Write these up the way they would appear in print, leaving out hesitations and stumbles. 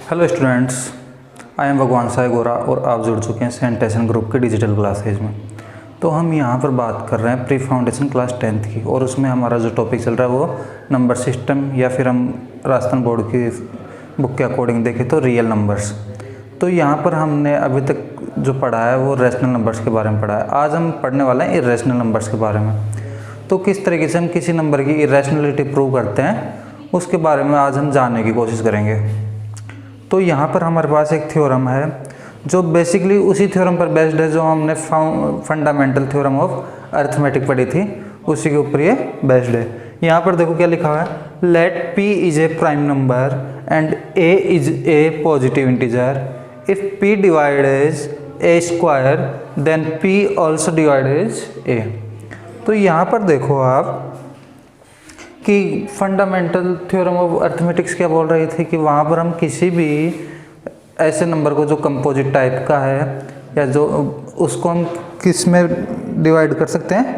Hello students, I am भगवान साई गोरा और आप जुड़ चुके हैं सेंटेशन ग्रुप के डिजिटल क्लासेज में। तो हम यहाँ पर बात कर रहे हैं प्री फाउंडेशन क्लास 10th की, और उसमें हमारा जो टॉपिक चल रहा है वो नंबर सिस्टम, या फिर हम राजस्थान बोर्ड की बुक के अकॉर्डिंग देखें तो रियल नंबर्स। तो यहाँ पर हमने अभी तक जो पढ़ा है वो रैशनल नंबर्स के बारे में पढ़ा है। आज हम पढ़ने वाले हैं इरेशनल नंबर्स के बारे में। तो किस तरीके से हम किसी नंबर की इरेशनलिटी प्रूव करते हैं उसके बारे में आज हम जानने की कोशिश करेंगे। तो यहाँ पर हमारे पास एक थ्योरम है जो बेसिकली उसी थ्योरम पर बेस्ड है जो हमने फंडामेंटल थ्योरम ऑफ अरिथमेटिक पढ़ी थी, उसी के ऊपर ये बेस्ड है। यहाँ पर देखो क्या लिखा हुआ है, let p is a prime number and a is a positive integer if p divides a square then p also divides a। तो यहाँ पर देखो आप कि फंडामेंटल थ्योरम ऑफ अरिथमेटिक्स क्या बोल रही थी कि वहाँ पर हम किसी भी ऐसे नंबर को जो कंपोजिट टाइप का है या जो उसको हम किस में डिवाइड कर सकते हैं,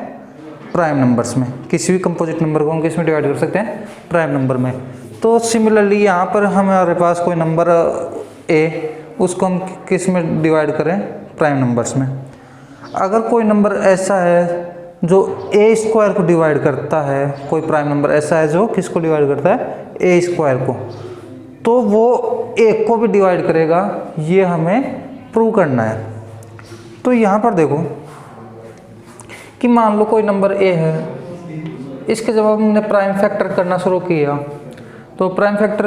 प्राइम नंबर्स में। किसी भी कंपोजिट नंबर को हम किस में डिवाइड कर सकते हैं, प्राइम नंबर में। तो सिमिलरली यहाँ पर हमारे पास कोई नंबर a, उसको हम किस में डिवाइड करें, प्राइम नंबर्स में। अगर कोई नंबर ऐसा है जो a स्क्वायर को डिवाइड करता है, कोई प्राइम नंबर ऐसा है जो किसको डिवाइड करता है, a स्क्वायर को, तो वो a को भी डिवाइड करेगा, ये हमें प्रूव करना है। तो यहाँ पर देखो कि मान लो कोई नंबर a है, इसके जब हमने प्राइम फैक्टर करना शुरू किया तो प्राइम फैक्टर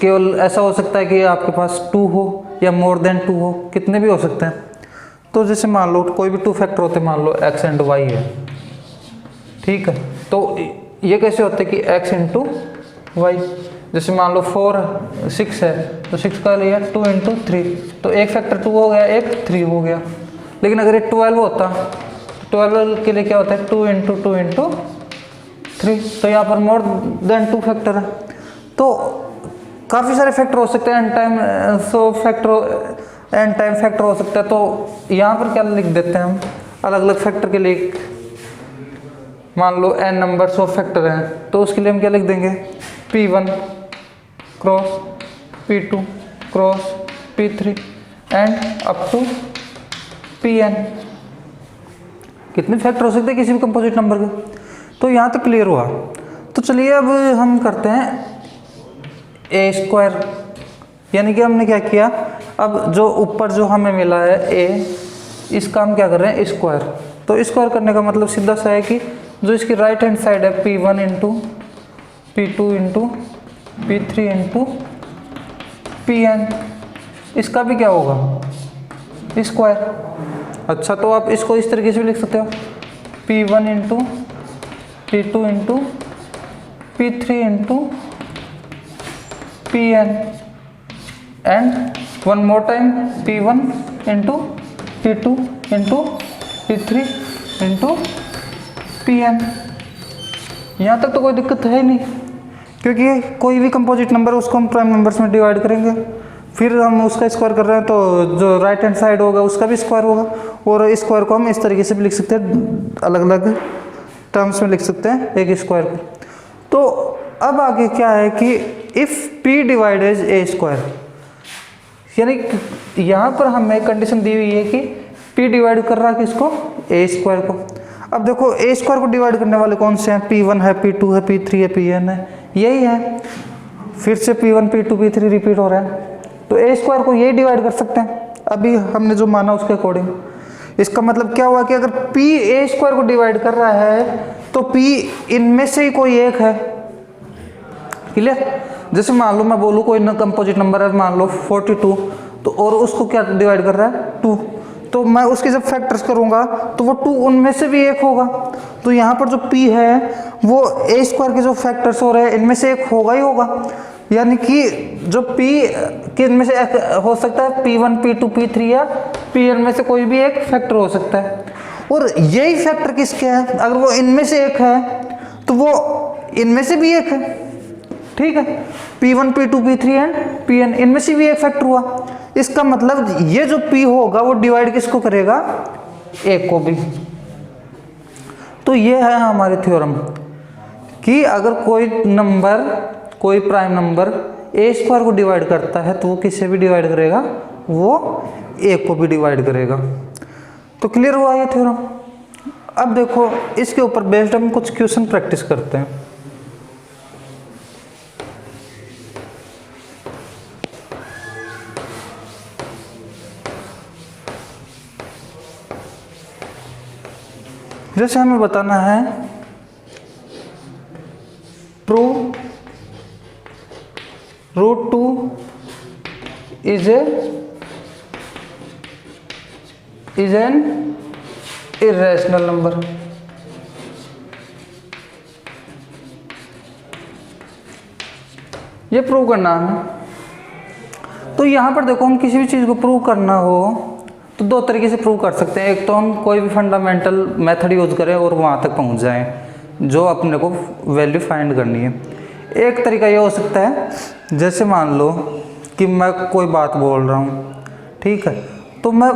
केवल ऐसा हो सकता है कि आपके पास 2 हो या मोर देन 2 हो, कितने भी हो सकते हैं। तो जैसे मान लो कोई भी 2 फैक्टर होते हैं, मान लो x एंड y है, ठीक है। तो ये कैसे होते हैं कि x इंटू वाई। जैसे मान लो 6 है तो 6 का लिया 2 इंटू 3, तो एक फैक्टर 2 हो गया, एक 3 हो गया। लेकिन अगर ये 12 होता तो 12 के लिए क्या होता है, 2 इंटू 2 इंटू 3, तो यहाँ पर मोर देन 2 फैक्टर है। तो काफ़ी सारे फैक्टर हो सकते हैं, एन टाइम फैक्टर हो सकता है। तो यहाँ पर क्या लिख देते हैं हम, अलग अलग फैक्टर के लिए, मान लो n नंबर्स ऑफ फैक्टर हैं तो उसके लिए हम क्या लिख देंगे, p1 cross p2 cross p3 and up to pn। कितने फैक्टर हो सकते हैं किसी भी कंपोजिट नंबर के। तो यहाँ तक क्लियर हुआ। तो चलिए अब हम करते हैं a स्क्वायर, यानी कि हमने क्या किया, अब जो ऊपर जो हमें मिला है a, इसका हम क्या कर रहे हैं, स्क्वायर। तो स्क्वायर करने का मतलब सीधा सा है कि जो इसकी राइट हैंड साइड है p1 into p2 into p3 into pn, इसका भी क्या होगा, स्क्वायर। अच्छा, तो आप इसको इस तरीके से भी लिख सकते हो, p1 into p2 into p3 into pn and one more time p1 into p2 into p3 into pn। यहाँ तक तो कोई दिक्कत है नहीं, क्योंकि कोई भी कंपोजिट नंबर उसको हम प्राइम नंबर्स में डिवाइड करेंगे, फिर हम उसका स्क्वायर कर रहे हैं तो जो राइट हैंड साइड होगा उसका भी स्क्वायर होगा। और स्क्वायर को हम इस तरीके से भी लिख सकते हैं, अलग अलग टर्म्स में लिख सकते हैं एक स्क्वायर को। तो अब आगे क्या है कि if p divides a square, यानी यहाँ पर हमें कंडीशन दी हुई है कि p डिवाइड कर रहा है किसको, a स्क्वायर को। अब देखो a स्क्वायर को डिवाइड करने वाले कौन से हैं, p1 है, p2 है, p3 है, pn है, यही है। फिर से p1 p2 p3 रिपीट हो रहा है, तो a स्क्वायर को यही डिवाइड कर सकते हैं अभी हमने जो माना उसके अकॉर्डिंग। इसका मतलब क्या हुआ कि अगर p a स्क्वायर को डिवाइड कर रहा है तो p इनमें से ही कोई एक है, क्लियर। जैसे मान लो मैं बोलूँ कोई कंपोजिट नंबर है, मान लो 42, तो और उसको क्या डिवाइड कर रहा है, 2, तो मैं उसके जब फैक्टर्स करूँगा तो वो 2 उनमें से भी एक होगा। तो यहाँ पर जो p है वो a स्क्वायर के जो फैक्टर्स हो रहे हैं इनमें से एक होगा ही होगा, यानी कि जो p के इनमें से एक हो सकता है, p1 p2 p3 या pn में से कोई भी एक फैक्टर हो सकता है। और यही फैक्टर किसके है, अगर वो इनमें से एक है तो वो इनमें से भी एक है, ठीक है। p1 p2 p3 and pn, इनमें से भी एक फैक्टर हुआ। इसका मतलब ये जो p होगा वो डिवाइड किसको करेगा, a को भी। तो ये है हमारी थ्योरम कि अगर कोई नंबर, कोई प्राइम नंबर ए स्क्वायर को डिवाइड करता है तो वो किससे भी डिवाइड करेगा, वो ए को भी डिवाइड करेगा। तो क्लियर हुआ ये थ्योरम। अब देखो इसके ऊपर बेस्ड हम कुछ क्वेश्चन प्रैक्टिस करते हैं। जैसे हमें बताना है prove √2 is an irrational number। ये प्रूव करना है। तो यहाँ पर देखो हम किसी भी चीज़ को प्रूव करना हो तो दो तरीके से प्रूव कर सकते हैं। एक तो हम कोई भी फंडामेंटल मेथड यूज़ करें और वहाँ तक पहुँच जाएं जो अपने को वैल्यू फाइंड करनी है। एक तरीका ये हो सकता है, जैसे मान लो कि मैं कोई बात बोल रहा हूँ, ठीक है, तो मैं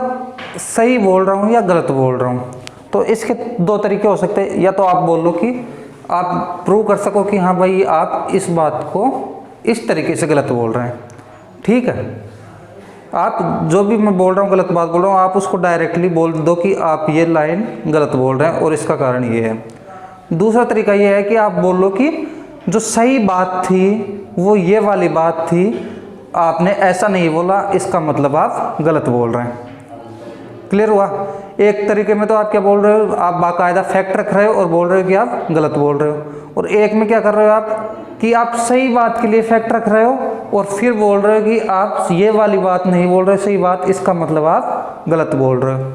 सही बोल रहा हूँ या गलत बोल रहा हूँ। तो इसके दो तरीके हो सकते हैं। या तो आप बोल लो कि आप प्रूव कर सको कि हाँ भाई आप इस बात को इस तरीके से गलत बोल रहे हैं, ठीक है। आप जो भी मैं बोल रहा हूँ गलत बात बोल रहा हूँ, आप उसको डायरेक्टली बोल दो कि आप ये लाइन गलत बोल रहे हैं और इसका कारण ये है। दूसरा तरीका ये है कि आप बोल लो कि जो सही बात थी वो ये वाली बात थी, आपने ऐसा नहीं बोला, इसका मतलब आप गलत बोल रहे हैं। क्लियर हुआ। एक तरीके में तो आप क्या बोल रहे हो, आप बाकायदा फैक्ट रख रहे हो और बोल रहे हो कि आप गलत बोल रहे हो। और एक में क्या कर रहे हो आप कि आप सही बात के लिए फैक्ट रख रहे हो और फिर बोल रहे हो कि आप ये वाली बात नहीं बोल रहे सही बात, इसका मतलब आप गलत बोल रहे हो।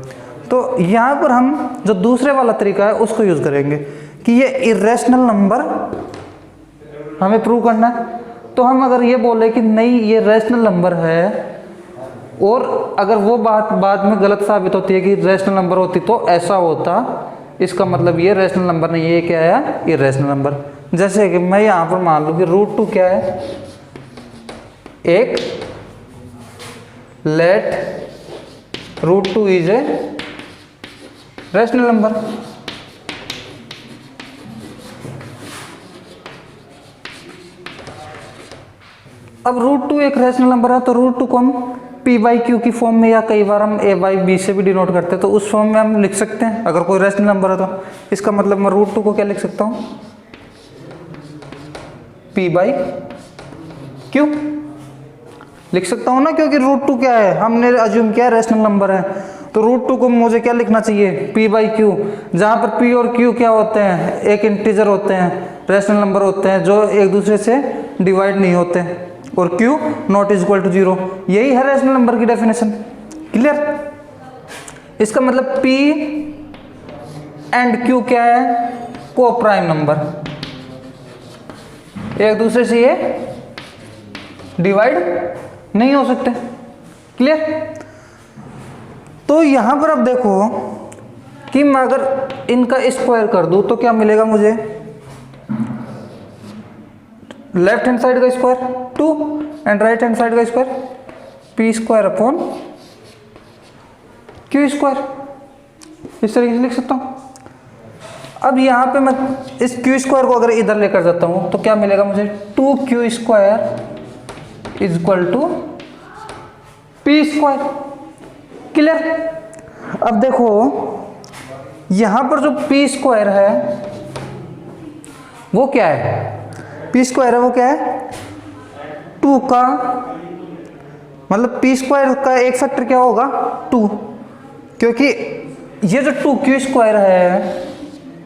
तो यहाँ पर हम जो दूसरे वाला तरीका है उसको यूज़ करेंगे कि ये इरेशनल नंबर हमें प्रूव करना है। तो हम अगर ये बोले कि नहीं ये रैशनल नंबर है और अगर वो बात बाद में गलत साबित होती है कि रैशनल नंबर होती तो ऐसा होता, इसका मतलब ये रैशनल नंबर नहीं है, ये क्या है, ये रैशनल नंबर। जैसे कि मैं यहाँ पर मान लूँ कि √2 क्या है, एक let √2 is a rational number. अब √2 एक रैशनल नंबर है तो √2 को हम p/q की फॉर्म में या कई बार हम a/b से भी डिनोट करते हैं, तो उस फॉर्म में हम लिख सकते हैं अगर कोई रैशनल नंबर है तो। इसका मतलब मैं √2 को क्या लिख सकता हूँ, p/q लिख सकता हूँ ना, क्योंकि √2 क्या है, हमने अज्यूम किया है रैशनल नंबर है। तो √2 को मुझे क्या लिखना चाहिए, p/q, जहाँ पर p और q क्या होते हैं, एक इंटीजर होते हैं, रैशनल नंबर होते हैं जो एक दूसरे से डिवाइड नहीं होते, और q not is equal to 0। यही है रैशनल नंबर की डेफिनेशन। क्लियर। इसका मतलब p एंड q क्या है, को प्राइम नंबर, एक दूसरे से ये डिवाइड नहीं हो सकते। क्लियर। तो यहां पर अब देखो कि मैं अगर इनका स्क्वायर कर दूं तो क्या मिलेगा मुझे, लेफ्ट हैंड साइड का square 2 and right hand side का स्क्वायर p² q², इस तरीके से लिख सकता हूं। अब यहाँ पे मैं इस q² को अगर इधर लेकर जाता हूँ तो क्या मिलेगा मुझे, 2q² is equal to p²। Clear. अब देखो यहाँ पर जो p² है वो क्या है, p² है वो क्या है, 2 का मतलब p² का एक फैक्टर क्या होगा, 2, क्योंकि ये जो 2q² है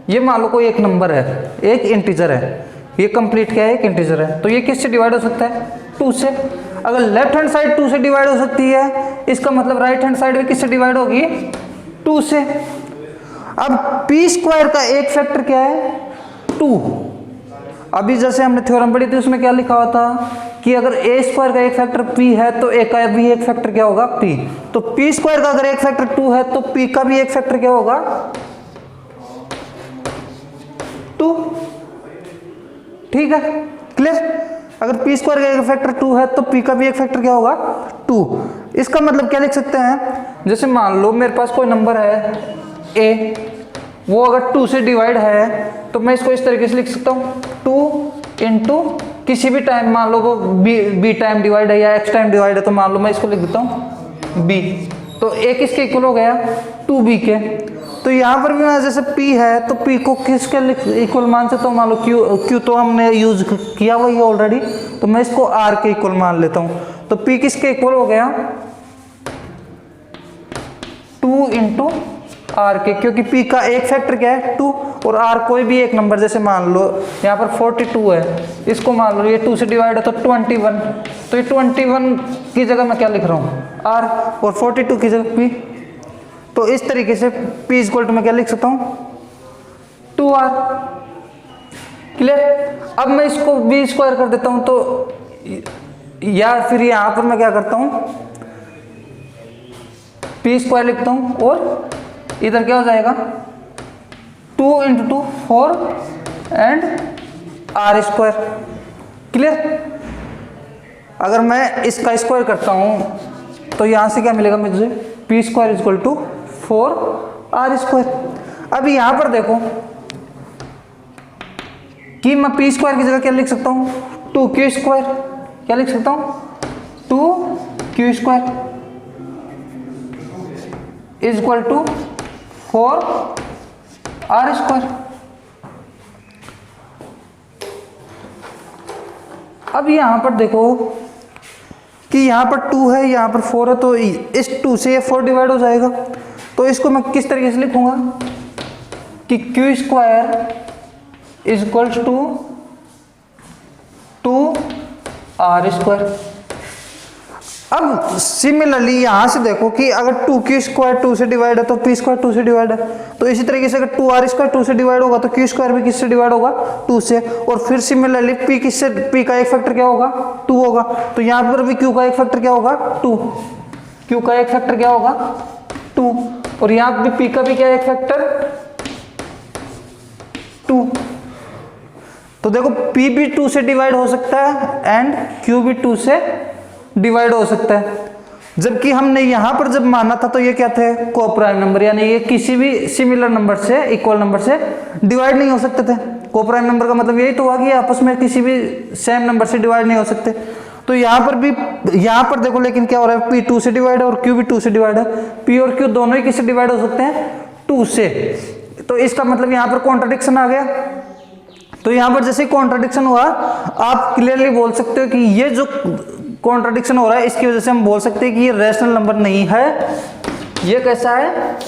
ये मान लो कोई एक नंबर है, एक इंटीजर है, ये कंप्लीट क्या है, एक इंटीजर है, तो ये किससे डिवाइड हो सकता है, 2 से। अगर लेफ्ट हैंड साइड 2 से डिवाइड हो सकती है, इसका मतलब राइट हैंड साइड भी किससे डिवाइड होगी, 2 से। अब p² का एक फैक्टर क्या है, 2। अभी जैसे हमने थ्योरम पढ़ी थी उसमें क्या लिखा हुआ था कि अगर a² का एक फैक्टर p है तो a का भी एक फैक्टर क्या होगा, p। तो p² का अगर एक फैक्टर 2 है तो p का भी एक फैक्टर क्या होगा, 2। ठीक है। क्लियर। अगर p² का एक फैक्टर 2 है तो p का भी एक फैक्टर क्या होगा, 2। इसका मतलब क्या लिख सकते हैं, जैसे मान लो मेरे पास कोई नंबर है a, वो अगर 2 से डिवाइड है तो मैं इसको इस तरीके से लिख सकता हूँ, 2 × किसी भी टाइम मान लो वो बी टाइम डिवाइड है या एक्स टाइम डिवाइड है, तो मान लो मैं इसको लिख देता हूँ बी, तो ए किसके इक्वल हो गया 2b के। तो यहाँ पर भी जैसे p है तो p को किसके इक्वल मान से, तो मान लो q तो हमने यूज किया हुआ है ऑलरेडी, तो मैं इसको r के इक्वल मान लेता हूँ। तो p किसके इक्वल हो गया 2 इंटू आर के, क्योंकि p का एक फैक्टर क्या है 2 और r कोई भी एक नंबर, जैसे मान लो यहाँ पर 42 है, इसको मान लो ये 2 से डिवाइड है तो 21, तो ये 21 की जगह मैं क्या लिख रहा हूँ r, और 42 की जगह p। तो इस तरीके से p इक्वल टू मैं क्या लिख सकता हूँ 2r। क्लियर। अब मैं इसको b स्क्वायर कर देता हूँ, तो या फिर यहाँ पर मैं क्या करता हूँ p स्क्वायर लिखता हूँ और इधर क्या हो जाएगा 2 into 2 4 and r square. Clear. अगर मैं इसका स्क्वायर करता हूँ तो यहाँ से क्या मिलेगा मुझे p square equal to 4r square. अब यहाँ पर देखो कि मैं p स्क्वायर की जगह क्या लिख सकता हूँ 2q स्क्वायर, क्या लिख सकता हूँ 2q square is equal to 4r square. अब यहाँ पर देखो कि यहाँ पर 2 है यहाँ पर 4 है, तो इस 2 से ये 4 डिवाइड हो जाएगा। तो इसको मैं किस तरीके से लिखूंगा कि q square is equal to 2r square. अब सिमिलरली यहाँ से देखो कि अगर 2q स्क्वायर 2 से डिवाइड है तो p स्क्वायर 2 से डिवाइड है, तो इसी तरीके से अगर 2r स्क्वायर 2 से डिवाइड होगा तो q स्क्वायर भी किससे डिवाइड होगा 2 से। और फिर सिमिलरली p किससे, p का एक फैक्टर क्या होगा 2 होगा, तो यहाँ पर भी q का एक फैक्टर क्या होगा 2, q का एक फैक्टर क्या होगा 2, और यहाँ पे p का भी क्या एक फैक्टर 2। तो देखो p भी 2 से डिवाइड हो सकता है एंड q भी 2 से डिवाइड हो सकता है। जबकि हमने यहां पर जब माना था तो ये क्या थे कोप्राइम नंबर, यानी ये किसी भी सिमिलर नंबर से इक्वल नंबर से डिवाइड नहीं हो सकते थे। कोप्राइम नंबर का मतलब यही तो हुआ कि आपस में किसी भी सेम नंबर से डिवाइड नहीं हो सकते। तो यहाँ पर भी, यहाँ पर देखो लेकिन क्या हो रहा है p 2 से डिवाइड है और q भी 2 से डिवाइड है, p और q दोनों ही किससे डिवाइड हो सकते हैं 2 से। तो इसका मतलब यहाँ पर कॉन्ट्रडिक्शन आ गया। तो यहाँ पर जैसे कॉन्ट्रडिक्शन हुआ आप क्लियरली बोल सकते हो कि ये जो कॉन्ट्रडिक्शन हो रहा है इसकी वजह से हम बोल सकते हैं कि ये रैशनल नंबर नहीं है, ये कैसा है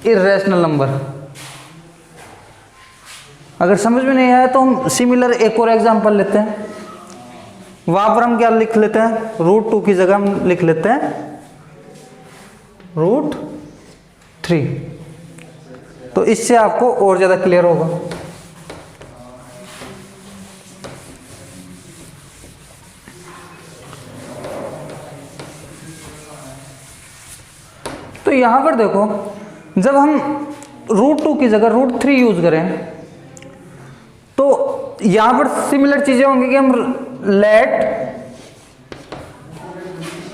इर्रेशनल नंबर। अगर समझ में नहीं आया तो हम सिमिलर एक और एग्जांपल लेते हैं। वहां पर हम क्या लिख लेते हैं √2 की जगह हम लिख लेते हैं √3, तो इससे आपको और ज्यादा क्लियर होगा। तो यहां पर देखो जब हम √2 की जगह √3 यूज करें तो यहां पर सिमिलर चीजें होंगी कि हम let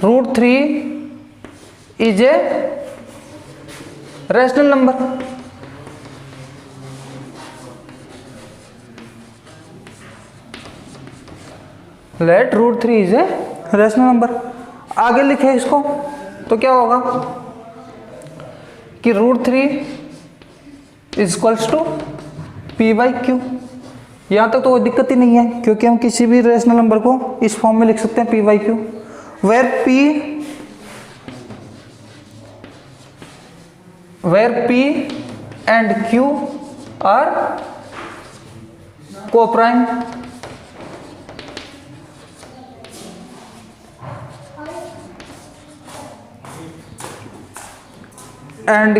√3 is a rational number. Let √3 is a rational number. आगे लिखे इसको तो क्या होगा कि √3 इज इक्वल्स टू p/q। यहाँ तक तो कोई दिक्कत ही नहीं है क्योंकि हम किसी भी रेशनल नंबर को इस फॉर्म में लिख सकते हैं p/q, where p and q are co-prime। And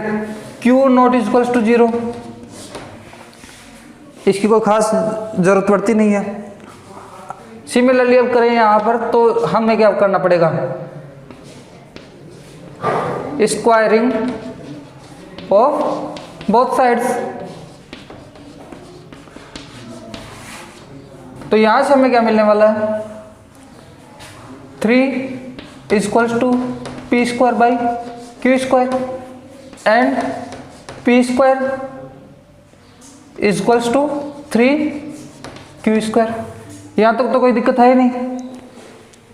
q not is equals to 0। इसकी कोई खास जरूरत पड़ती नहीं है। सिमिलरली अब करें यहां पर तो हमें क्या करना पड़ेगा स्क्वायरिंग ऑफ बोथ साइड्स। तो यहां से हमें क्या मिलने वाला है 3 is equals to p²/q² and p² is equals to 3q²। यहाँ तक तो कोई दिक्कत है ही नहीं,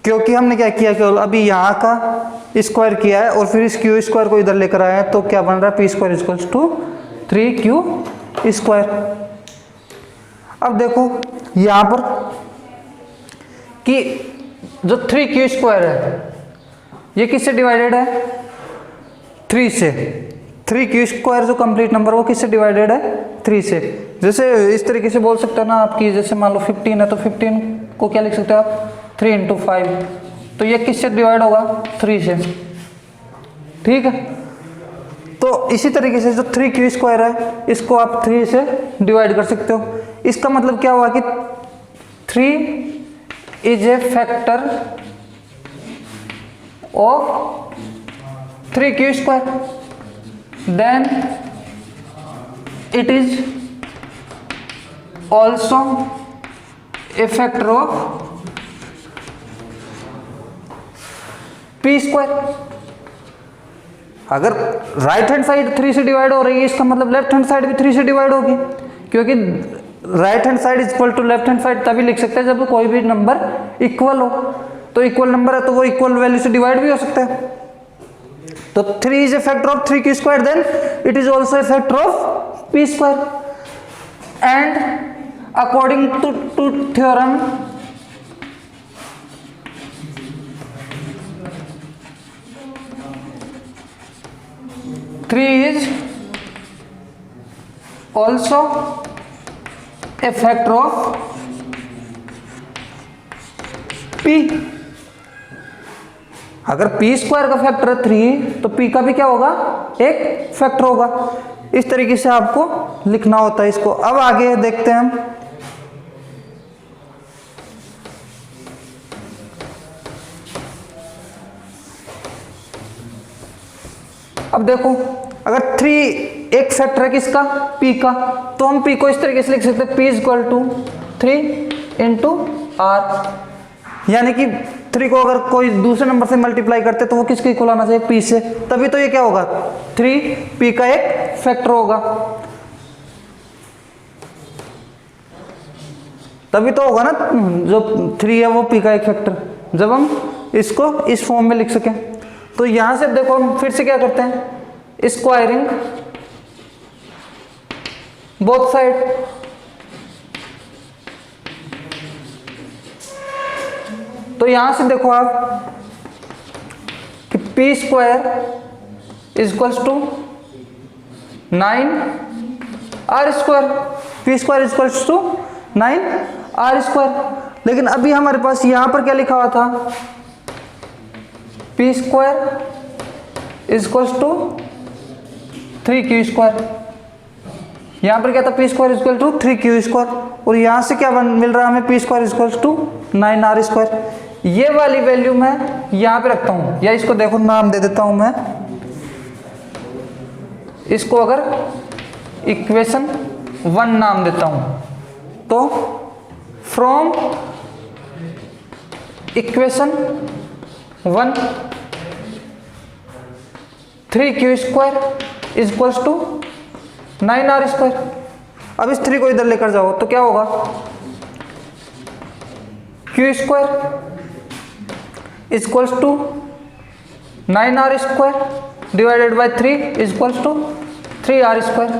क्योंकि हमने क्या किया, केवल अभी यहाँ का स्क्वायर किया है और फिर इस क्यू स्क्वायर को इधर लेकर आए हैं, तो क्या बन रहा है, P square equals to 3q square. अब देखो यहाँ पर कि जो 3q स्क्वायर है ये किससे डिवाइडेड है, 3 से। 3q स्क्वायर जो कंप्लीट नंबर वो किससे डिवाइडेड है, 3 से। जैसे इस तरीके से बोल सकते हो ना आपकी, जैसे मान लो 15 है तो 15 को क्या लिख सकते हो आप, 3 × 5, तो ये किससे डिवाइड होगा, 3 से। ठीक है, तो इसी तरीके से जो 3q स्क्वायर है इसको आप 3 से डिवाइड कर सकते हो। इसका मतलब क्या हुआ कि 3 is a factor of 3q square, then it is also a factor of P square. अगर राइट हैंड साइड 3 से डिवाइड हो रही है, इसका मतलब लेफ्ट हैंड साइड भी 3 से डिवाइड होगी, क्योंकि right hand side is equal to left hand side तभी लिख सकते हैं जब कोई भी नंबर इक्वल हो। तो इक्वल नंबर है तो वो इक्वल वैल्यू से डिवाइड भी हो सकता है। तो 3 is a factor of 3q square, then it is also a factor of p square. And according to theorem three is also a factor of p। अगर p स्क्वायर का factor है 3 तो p का भी क्या होगा, एक फैक्टर होगा। इस तरीके से आपको लिखना होता है इसको। अब आगे देखते हैं हम, अब देखो अगर 3 एक फैक्टर है किसका, p का, तो हम p को इस तरीके से लिख सकते हैं, p is equal to 3 × r। यानी कि 3 को अगर कोई दूसरे नंबर से मल्टीप्लाई करते तो वो किसके इक्वल आना चाहिए, p से, तभी तो ये क्या होगा, 3 p का एक फैक्टर होगा, तभी तो होगा ना जो 3 है वो p का एक फैक्टर, जब हम इसको इस फॉर्म में लिख सकें। तो यहां से देखो हम फिर से क्या करते हैं, स्क्वायरिंग बोथ साइड। तो यहां से देखो आप कि p square is equals to 9r square, p square is equals to 9r square. लेकिन अभी हमारे पास यहां पर क्या लिखा हुआ था, p square is equals to 3q square. यहां पर क्या था, p square is equal to 3q square, और यहां से क्या मिल रहा है हमें, p square is equals to 9r square. ये वाली वैल्यू मैं यहां पे रखता हूं, या इसको देखो नाम दे देता हूं मैं, इसको अगर इक्वेशन 1 नाम देता हूं, तो from equation 1 3q square is equals to 9r square. अब इस 3 को इधर लेकर जाओ तो क्या होगा, q square is equals to 9r square divided by 3 is equals to 3r square.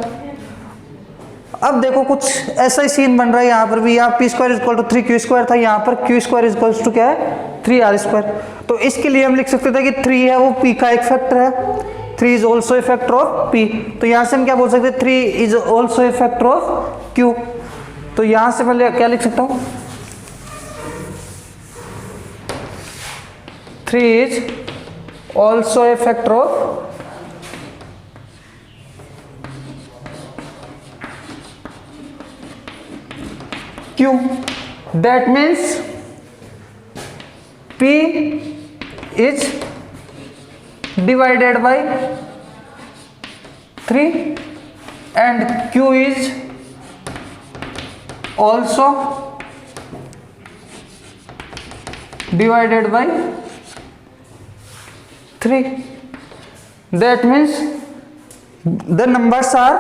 अब देखो कुछ ऐसा ही सीन बन रहा है यहाँ पर भी, यहाँ p square is equal to 3q square था, यहाँ पर q square is equals to क्या है, 3r स्क्वायर। तो इसके लिए हम लिख सकते थे कि 3 है वो p का एक फैक्टर है, 3 is also a factor of p। तो यहाँ से हम क्या बोल सकते हैं, 3 is also a factor of q। तो यहाँ से मैं क्या लिख सकता हूँ, 3 is also a factor of q। That means p is divided by 3 and q is also divided by 3. That means the numbers are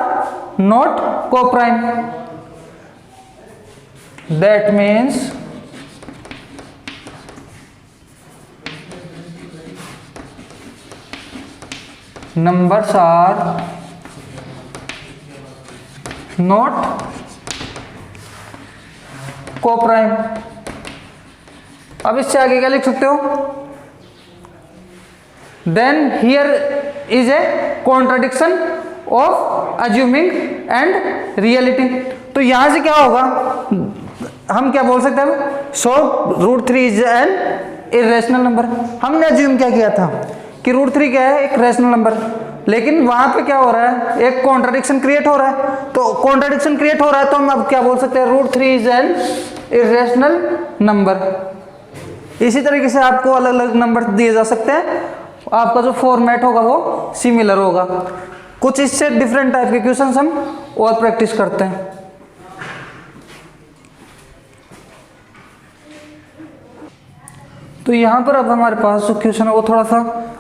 not co-prime. That means numbers are not co-prime। अब इससे आगे क्या लिख सकते हो, then here is a contradiction of assuming and reality. तो यहां से क्या होगा, हम क्या बोल सकते हैं, सो √3 इज एन इरेशनल नंबर। हमने अज्यूम क्या किया था कि √3 क्या है, एक रेशनल नंबर, लेकिन वहां पे क्या हो रहा है, एक कॉन्ट्राडिक्शन क्रिएट हो रहा है। तो कॉन्ट्राडिक्शन क्रिएट हो रहा है तो हम अब क्या बोल सकते हैं, √3 इज एन इरेशनल नंबर। इसी तरीके से आपको अलग अलग नंबर दिए जा सकते हैं, आपका जो फॉर्मेट होगा वो सिमिलर होगा। कुछ इससे डिफरेंट टाइप के क्वेश्चंस हम और प्रैक्टिस करते हैं। तो यहाँ पर अब हमारे पास जो क्वेश्चन है वो थोड़ा सा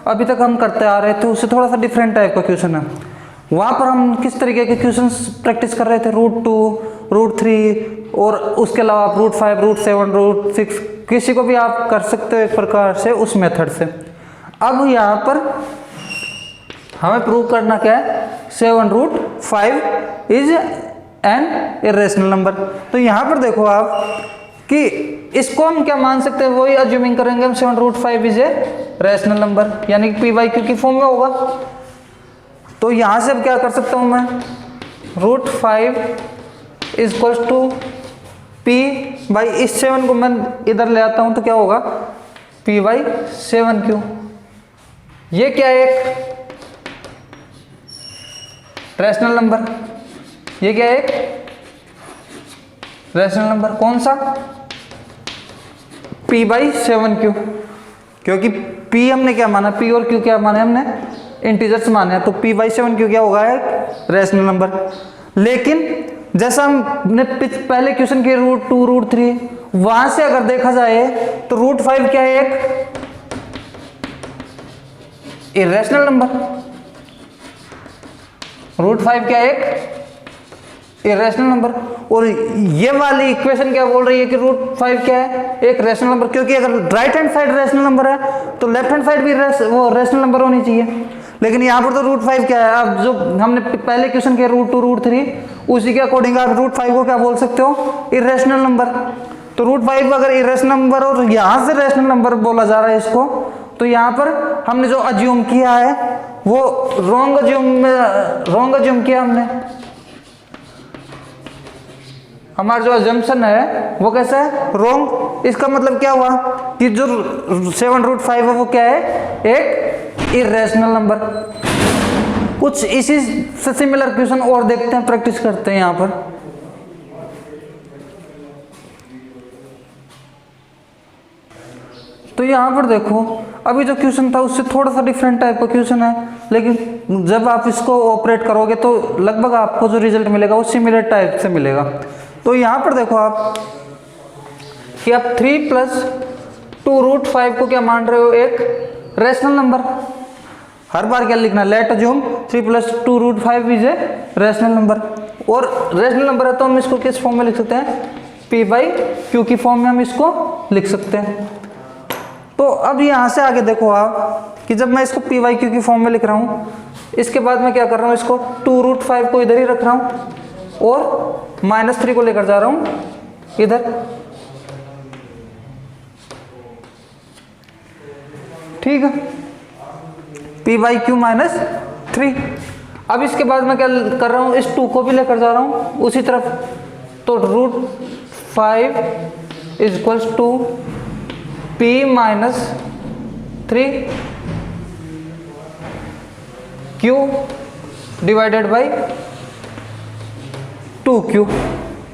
अभी तक हम करते आ रहे थे उससे थोड़ा सा डिफरेंट टाइप का क्वेश्चन है। वहाँ पर हम किस तरीके के क्वेश्चंस प्रैक्टिस कर रहे थे, √2, √3 और उसके अलावा आप √5, √7, √6 किसी को भी आप कर सकते हो एक प्रकार से उस मेथड से। अब यहाँ पर हमें प्रूव करना क्या है, 7√5 इज एन इरेशनल नंबर। तो यहाँ पर देखो आप कि इसको हम क्या मान सकते हैं, वही अज्यूमिंग करेंगे हम 7√5 इज ए रेशनल नंबर, यानी कि p/q की फॉर्म में होगा। तो यहाँ से अब क्या कर सकता हूँ मैं, √5 इज इक्वल्स टू p/, इस 7 को मैं इधर ले आता हूँ तो क्या होगा, p/7q। ये क्या है, एक रेशनल नंबर, ये क्या है, एक रेशनल नंबर, कौन सा, p/7q, क्योंकि p हमने क्या माना, p और q क्या माने हमने, इंटीजर्स माने हैं, तो p/7q क्या होगा, एक रेशनल नंबर। लेकिन जैसा हमने पहले क्वेश्चन के √2, √3 वहां से अगर देखा जाए तो √5 क्या है, एक इरेशनल नंबर, √5 क्या है, एक इरेशनल नंबर। और ये वाली इक्वेशन क्या बोल रही है कि √5 क्या है, एक रेशनल नंबर, क्योंकि अगर right hand side rational number है तो लेफ्ट हैंड साइड भी वो रेशनल नंबर होनी चाहिए। लेकिन यहाँ पर तो √5 क्या है, अब जो हमने पहले क्वेश्चन किया √2, √3 उसी के अकॉर्डिंग आप √5 को क्या बोल सकते हो, इरेशनल नंबर। तो √5 अगर इरेशनल नंबर और यहाँ से रेशनल नंबर बोला जा रहा है इसको, तो यहाँ पर हमने जो अज्यूम किया है वो रॉन्ग अज्यूम किया हमने। हमारा जो अजम्पशन है वो कैसा है, रॉन्ग। इसका मतलब क्या हुआ कि जो 7√5 है वो क्या है, एक इरेशनल नंबर। कुछ इसी से सिमिलर क्वेश्चन और देखते हैं, प्रैक्टिस करते हैं यहाँ पर। तो यहाँ पर देखो अभी जो क्वेश्चन था उससे थोड़ा सा डिफरेंट टाइप का क्वेश्चन है, लेकिन जब आप इसको ऑपरेट करोगे तो लगभग आपको जो रिजल्ट मिलेगा वो सिमिलर टाइप से मिलेगा। तो यहाँ पर देखो आप कि आप 3 + 2√5 को क्या मान रहे हो, एक रेशनल नंबर। हर बार क्या लिखना, late assume 3 + 2√5 is a rational number. और रेशनल नंबर है तो हम इसको किस फॉर्म में लिख सकते हैं, p/q की फॉर्म में हम इसको लिख सकते हैं। तो अब यहाँ से आगे देखो आप कि जब मैं इसको p/q की फॉर्म में लिख रहा हूँ, इसके बाद मैं क्या कर रहा हूँ, इसको 2√5 को इधर ही रख रहा हूँ और -3 को लेकर जा रहा हूँ इधर, ठीक है, p/q -3। अब इसके बाद मैं क्या कर रहा हूँ, इस 2 को भी लेकर जा रहा हूँ उसी तरफ। तो √5 is equals to p -3 q divided by 2q,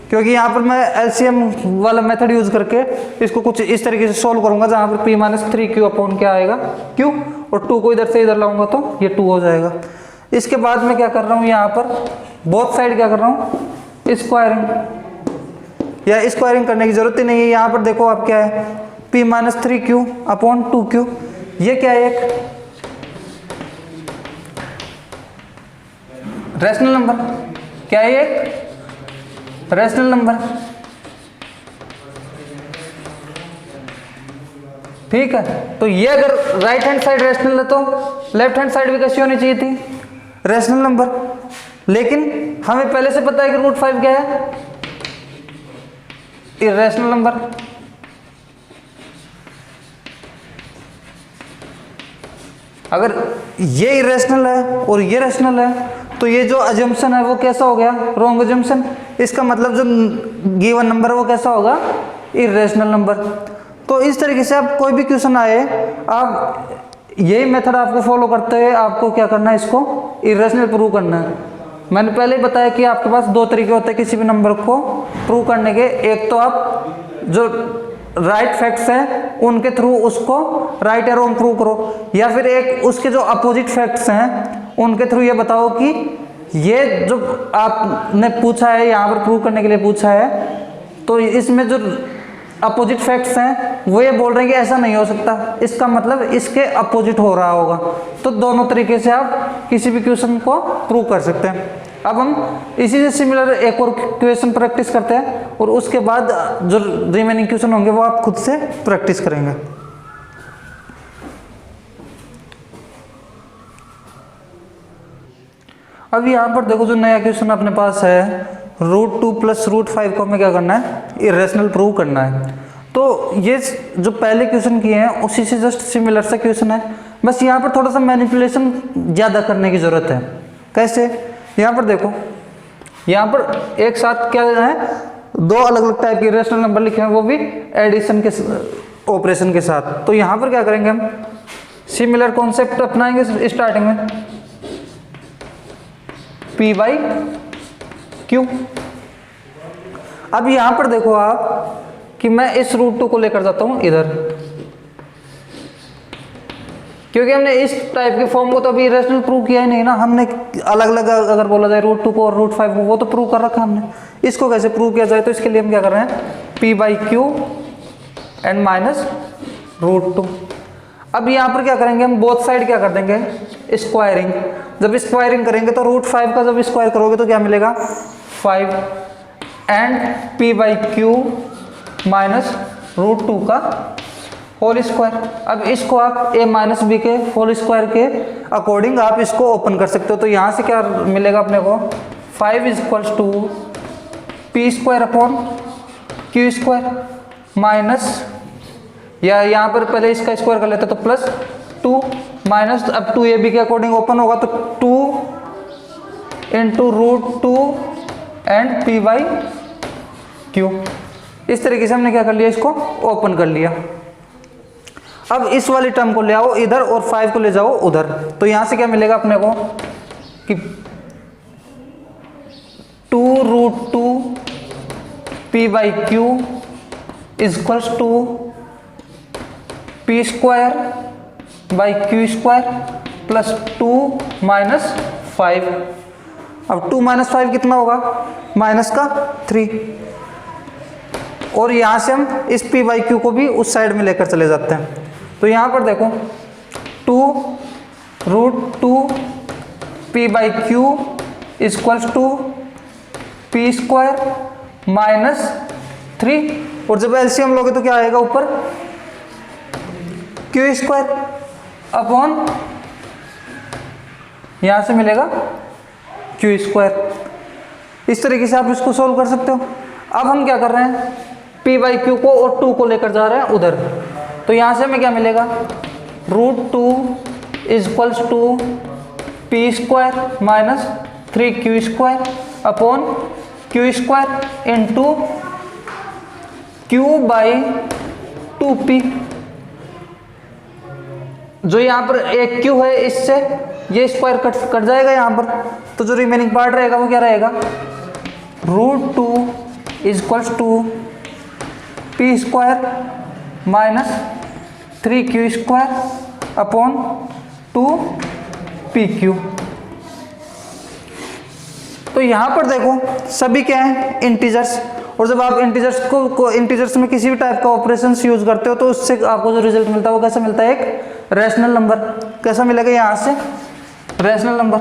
क्योंकि यहाँ पर मैं एलसीएम वाला मेथड यूज करके इसको कुछ इस तरीके से सॉल्व करूंगा, जहाँ पर p -3q अपॉन क्या आएगा, q, और 2 को इधर से इधर लाऊंगा तो ये 2 हो जाएगा। इसके बाद मैं क्या कर रहा हूँ, यहाँ पर बोथ साइड क्या कर रहा हूँ, स्क्वायरिंग। या स्क्वायरिंग करने की जरूरत ही नहीं है। यहाँ पर देखो आप क्या है, p -3q अपॉन 2q, ये क्या है, एक रेशनल नंबर, क्या है, एक रेशनल नंबर, ठीक है। तो ये अगर राइट हैंड साइड रेशनल है तो लेफ्ट हैंड साइड भी कैसी होनी चाहिए थी, रैशनल नंबर। लेकिन हमें पहले से पता है कि रूट 5 क्या है, इर्रेशनल नंबर। अगर ये इरेशनल है और ये रैशनल है तो ये जो अजम्पशन है वो कैसा हो गया, रॉन्ग अजम्पशन। इसका मतलब जो गिवन नंबर है वो कैसा होगा, इरेशनल नंबर। तो इस तरीके से आप कोई भी क्वेश्चन आए, आप यही मेथड आपको फॉलो करते हुए आपको क्या करना है, इसको इरेशनल प्रूव करना है। मैंने पहले ही बताया कि आपके पास दो तरीके होते हैं किसी भी नंबर को प्रूव करने के। एक तो आप जो राइट फैक्ट्स हैं उनके थ्रू उसको राइट या रॉन्ग प्रूव करो, या फिर एक उसके जो अपोजिट फैक्ट्स हैं उनके थ्रू ये बताओ कि ये जो आपने पूछा है यहाँ पर प्रूव करने के लिए पूछा है, तो इसमें जो अपोजिट फैक्ट्स हैं वो ये बोल रहे हैं कि ऐसा नहीं हो सकता, इसका मतलब इसके अपोजिट हो रहा होगा। तो दोनों तरीके से आप किसी भी क्वेश्चन को प्रूव कर सकते हैं। अब हम इसी से सिमिलर एक और क्वेश्चन प्रैक्टिस करते हैं और उसके बाद जो रिमेनिंग क्वेश्चन होंगे वो आप खुद से प्रैक्टिस करेंगे। अब यहाँ पर देखो जो नया क्वेश्चन अपने पास है, √2 + √5 को हमें क्या करना है, इरेशनल प्रूव करना है। तो ये जो पहले क्वेश्चन किए हैं उसी से जस्ट सिमिलर सा क्वेश्चन है, बस यहाँ पर थोड़ा सा मैनिपुलेशन ज़्यादा करने की ज़रूरत है। कैसे, यहाँ पर देखो, यहाँ पर एक साथ क्या है, दो अलग अलग टाइप के इरेशनल नंबर लिखे हैं, वो भी एडिशन के ऑपरेशन के साथ। तो यहाँ पर क्या करेंगे, हम सिमिलर कॉन्सेप्ट अपनाएंगे स्टार्टिंग में, P/Q। अब यहाँ पर देखो आप कि मैं इस √2 को लेकर जाता हूँ इधर, क्योंकि हमने इस टाइप के फॉर्म को तो अभी इरेशनल प्रूव किया ही नहीं ना, हमने अलग अलग अगर बोला जाए √2 को और √5 को, वो तो प्रूव कर रखा हमने। इसको कैसे प्रूव किया जाए, तो इसके लिए हम क्या कर रहे हैं, P/Q एंड माइनस √2। अब यहाँ पर क्या करेंगे, हम बोथ साइड क्या कर देंगे, स्क्वायरिंग। जब स्क्वायरिंग करेंगे तो √5 का जब स्क्वायर करोगे तो क्या मिलेगा, 5 एंड P/Q माइनस √2 का होल स्क्वायर। अब इसको आप a माइनस बी के होल स्क्वायर के अकॉर्डिंग आप इसको ओपन कर सकते हो। तो यहाँ से क्या मिलेगा अपने को, 5 = P² माइनस, या यहाँ पर पहले इसका स्क्वायर कर लेते तो +2 माइनस, अब 2ab के अकॉर्डिंग ओपन होगा तो 2 × √2 एंड P/Q। इस तरीके से हमने क्या कर लिया, इसको ओपन कर लिया। अब इस वाली टर्म को ले आओ इधर और 5 को ले जाओ उधर, तो यहां से क्या मिलेगा अपने को कि 2√2 P/Q = P² +2 - 5। अब 2 - 5 कितना होगा, -3। और यहाँ से हम इस P/Q को भी उस साइड में लेकर चले जाते हैं। तो यहाँ पर देखो 2√2 P/Q = P² -3, और जब एलसीएम लोगे तो क्या आएगा ऊपर, Q² अपॉन, यहाँ से मिलेगा Q²। इस तरीके से आप इसको सोल्व कर सकते हो। अब हम क्या कर रहे हैं, P/Q को और 2 को लेकर जा रहे हैं उधर, तो यहाँ से हमें क्या मिलेगा, √2 = P² -3Q² upon Q² into Q/2P। जो यहाँ पर एक Q है, इससे ये स्क्वायर कट जाएगा यहाँ पर, तो जो रिमेनिंग पार्ट रहेगा वो क्या रहेगा, √2 = P² -3Q² अपॉन 2PQ। तो यहाँ पर देखो सभी क्या है, इंटीजर्स। और जब आप इंटीजर्स को इंटीजर्स में किसी भी टाइप का ऑपरेशन यूज करते हो तो उससे आपको जो रिजल्ट मिलता है वो कैसा मिलता है, एक रैशनल नंबर। कैसा मिलेगा, यहाँ से रैशनल नंबर।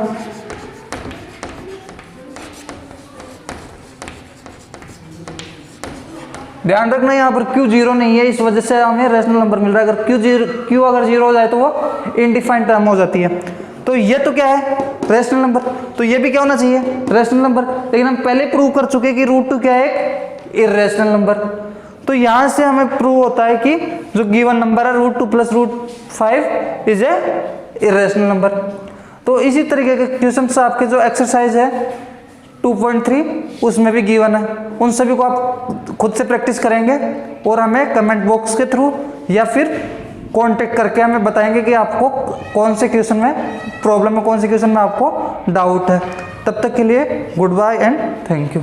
ध्यान रखना यहाँ पर क्यू जीरो नहीं है, इस वजह से हमें रेशनल नंबर मिल रहा है। अगर क्यू अगर जीरो हो जाए तो वो इनडिफाइंड टर्म हो जाती है। तो ये तो क्या है, रेशनल नंबर, तो ये भी क्या होना चाहिए, रेशनल नंबर। लेकिन हम पहले प्रूव कर चुके कि √2 क्या है, एक इरेशनल नंबर। तो यहाँ से हमें प्रूव होता है कि जो गिवन नंबर है √2 + √5 इज ए इरेशनल नंबर। तो इसी तरीके के क्वेश्चन आपके जो एक्सरसाइज है 2.3 उसमें भी गिवन है, उन सभी को आप खुद से प्रैक्टिस करेंगे और हमें कमेंट बॉक्स के थ्रू या फिर कांटेक्ट करके हमें बताएंगे कि आपको कौन से क्वेश्चन में प्रॉब्लम है, कौन से क्वेश्चन में आपको डाउट है। तब तक के लिए good bye and thank you.